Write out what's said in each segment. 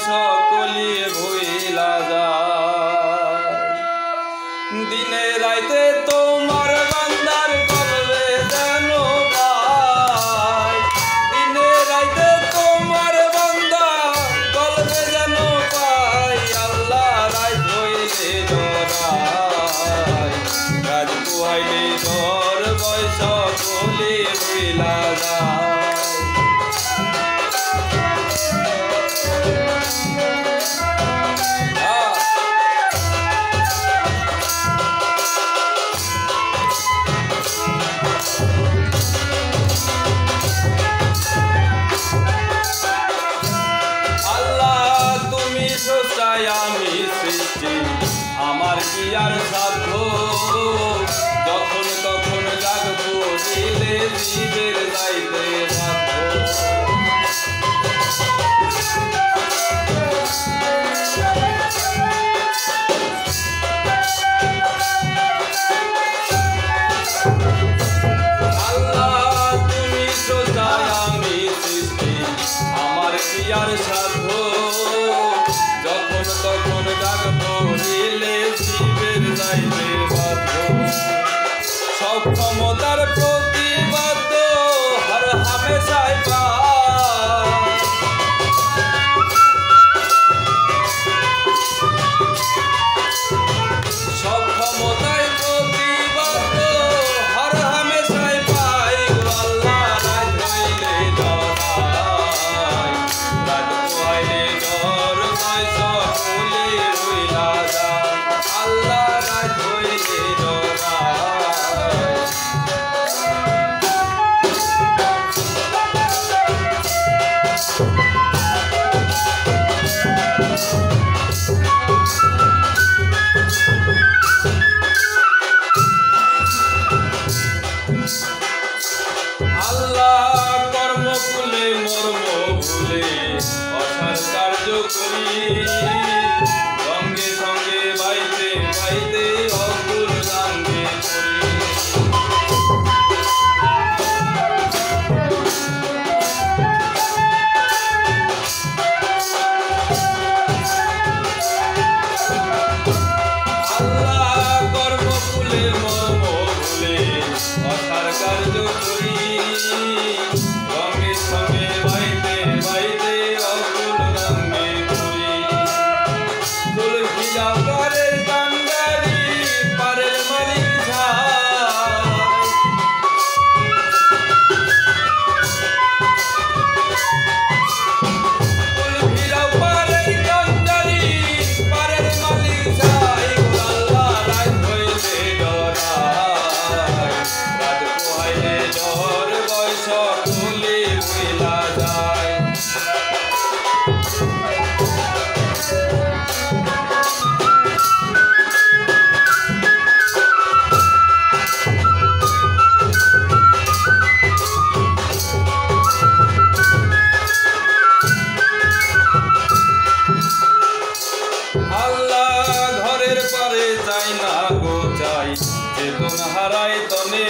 সকলি ভুইলা যায়। দিনে রাইতে তোমার বান্দার কলবে যেন পাই, দিনে রাইতে তোমার বান্দা কলবে যেন পাই। আল্লাহ রাত হইলে ডরাই, রাত পোহাইলে ডর ভয় সকলি ভুইলা যায়। আমি সৃষ্টি আমার কি আর সাধ্য, যখন তখন জাগবো দিলে জীবের যাইতে বাধ্য। আল্লাহ তুমি সোজায় আমি সৃষ্টি আমার কি আর সাধ্য, যখন তখন ডাকবো দিলে জীবের যাইতে বাধ্য। সব ক্ষমতার প্রতিবাদ হর হামেশায় পায়, সব ক্ষমতায় প্রতিবাদ হর হামেশায় পাই। আল্লাহ রাত হইলে ডরাই, রাত পোহাইলে ডর ভয় সকলি ভুইলা যায়। আল্লাহ রাত হইলে ডরাই। আল্লাহ কর্মকুলে মর্ম ভুলে অসার কার্য করি, সঙ্গে সঙ্গে বাইতে বাইতে অকুল গাঙ্গে করি। আল্লাহ কর্মকুলে মর্ম ভুলে অসার কার্য করি, সঙ্গে সঙ্গে বাইতে বাইতে অকুল গাঙ্গে করি। ফুল খিলা পারের কান্ডারি পারের মালিক ছাই, ফুল খিলা পারের কান্ডারি পারের মালিক ছাই। আল্লাহ রাত হইলে ডরাই, রাত পোহাইলে ডর ভয় সকলি ভুইলা যায়। আল্লাহ ঘরের পারে যাই না গো চাই, চেতন হারাই তনে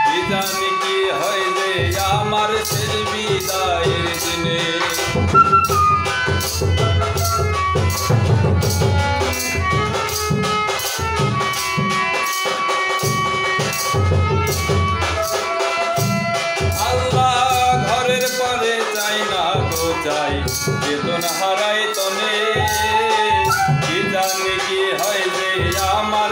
কি জানি কি হয় যে আমার শেষ বিদায়ের দিনে। আল্লাহ ঘরের পারে যাই না গো চাই, চেতন হারাই তনে কি জানি কি হয় যে আমার